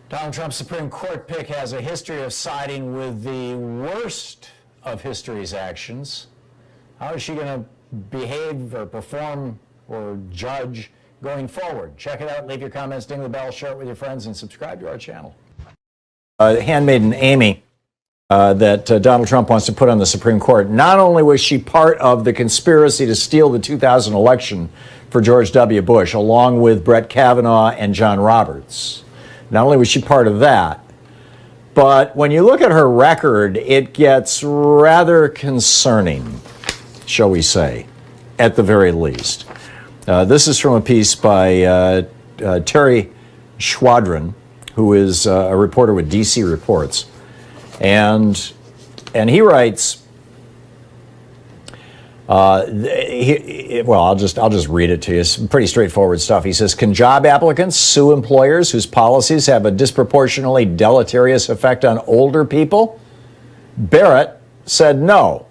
Donald Trump's Supreme Court pick has a history of siding with the worst of history's actions. How is she going to behave or perform or judge going forward? Check it out. Leave your comments, ding the bell, share it with your friends, and subscribe to our channel. Handmaiden Amy that Donald Trump wants to put on the Supreme Court. Not only was she part of the conspiracy to steal the 2000 election for George W. Bush, along with Brett Kavanaugh and John Roberts. Not only was she part of that, but when you look at her record, it gets rather concerning, shall we say, at the very least. This is from a piece by Terry Schwadron, who is a reporter with DC Reports. And he writes, I'll just read it to you. It's pretty straightforward stuff. He says, can job applicants sue employers whose policies have a disproportionately deleterious effect on older people? Barrett said no.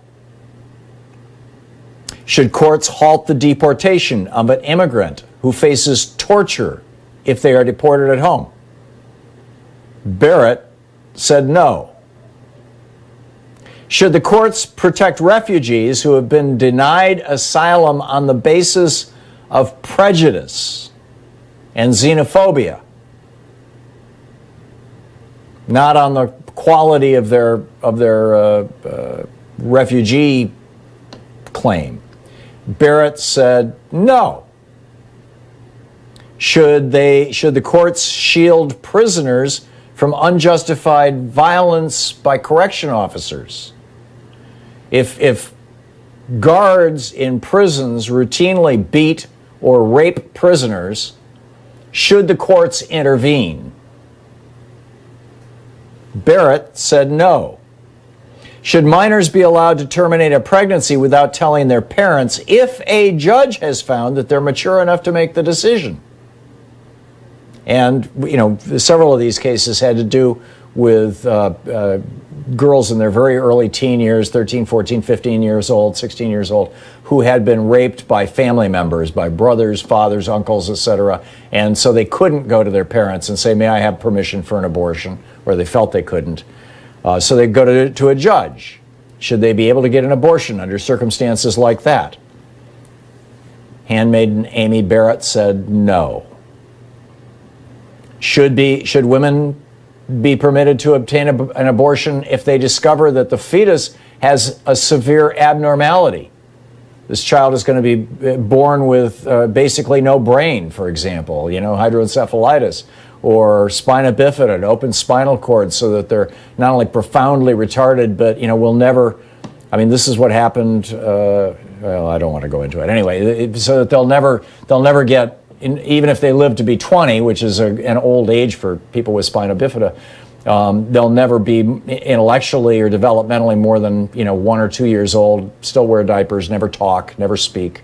Should courts halt the deportation of an immigrant who faces torture if they are deported at home? Barrett said no. Should the courts protect refugees who have been denied asylum on the basis of prejudice and xenophobia, not on the quality of their refugee claim? Barrett said no. Should the courts shield prisoners from unjustified violence by correction officers? If guards in prisons routinely beat or rape prisoners, should the courts intervene? Barrett said no. Should minors be allowed to terminate a pregnancy without telling their parents if a judge has found that they're mature enough to make the decision? And, several of these cases had to do with girls in their very early teen years, 13, 14, 15 years old, 16 years old, who had been raped by family members, by brothers, fathers, uncles, etc. And so they couldn't go to their parents and say, may I have permission for an abortion? Or they felt they couldn't. So they'd go to a judge. Should they be able to get an abortion under circumstances like that? Handmaiden Amy Barrett said no. Should women be permitted to obtain an abortion if they discover that the fetus has a severe abnormality? This child is going to be born with basically no brain, for example, hydroencephalitis, or spina bifida, an open spinal cord, so that they're not only profoundly retarded, but, will never, this is what happened, I don't want to go into it. Anyway, so that they'll never get, even if they live to be 20, which is an old age for people with spina bifida, they'll never be intellectually or developmentally more than 1 or 2 years old, still wear diapers, never talk, never speak.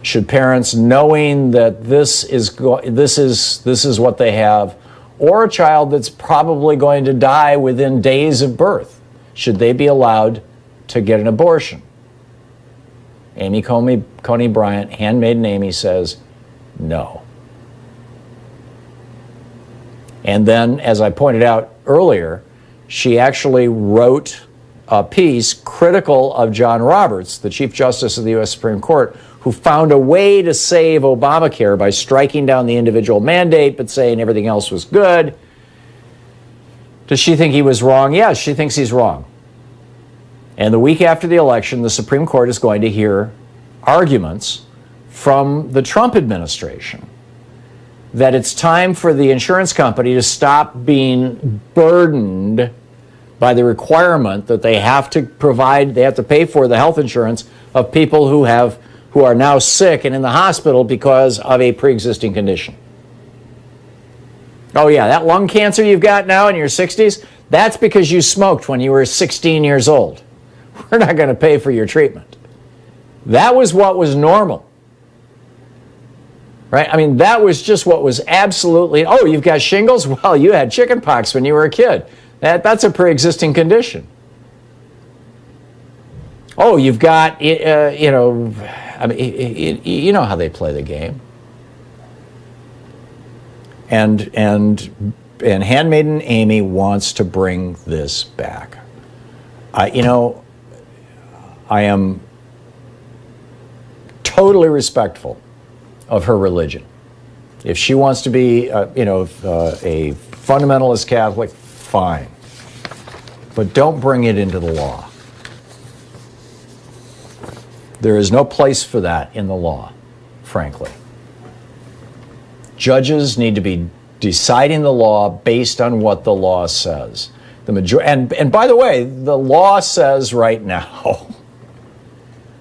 Should parents, knowing that this is what they have, or a child that's probably going to die within days of birth, should they be allowed to get an abortion? Amy Coney Barrett, Handmaiden Amy, says no. And then, as I pointed out earlier, she actually wrote a piece critical of John Roberts, the Chief Justice of the U.S. Supreme Court, who found a way to save Obamacare by striking down the individual mandate but saying everything else was good. Does she think he was wrong? Yes, she thinks he's wrong. And the week after the election, the Supreme Court is going to hear arguments from the Trump administration that it's time for the insurance company to stop being burdened by the requirement that they have to pay for the health insurance of people who are now sick and in the hospital because of a pre-existing condition. Oh yeah, that lung cancer you've got now in your 60s, that's because you smoked when you were 16 years old. We're not going to pay for your treatment. That was what was normal. Right? That was just what was absolutely, oh, you've got shingles? Well, you had chickenpox when you were a kid. That's a pre-existing condition. Oh, you've got, you know how they play the game. And Handmaiden Amy wants to bring this back. I am totally respectful of her religion. If she wants to be, a fundamentalist Catholic, fine. But don't bring it into the law. There is no place for that in the law, frankly. Judges need to be deciding the law based on what the law says. And by the way, the law says right now,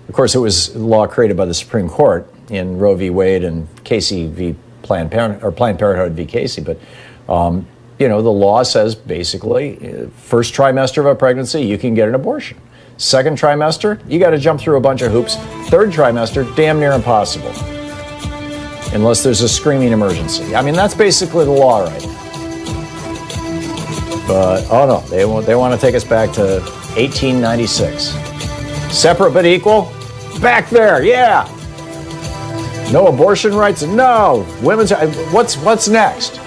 of course, it was law created by the Supreme Court in Roe v. Wade and Casey v. Planned Parenthood v. Casey, but the law says basically, first trimester of a pregnancy, you can get an abortion. Second trimester, you got to jump through a bunch of hoops. Third trimester, damn near impossible, unless there's a screaming emergency. I mean, that's basically the law right now. But oh no, they want to take us back to 1896. Separate but equal, back there, yeah. No abortion rights, no. What's next?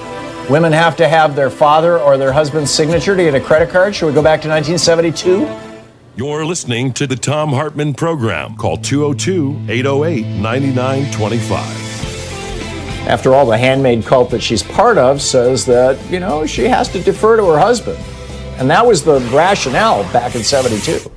Women have to have their father or their husband's signature to get a credit card. Should we go back to 1972? You're listening to the Thom Hartmann Program. Call 202-808-9925. After all, the handmaid cult that she's part of says that, she has to defer to her husband. And that was the rationale back in 72.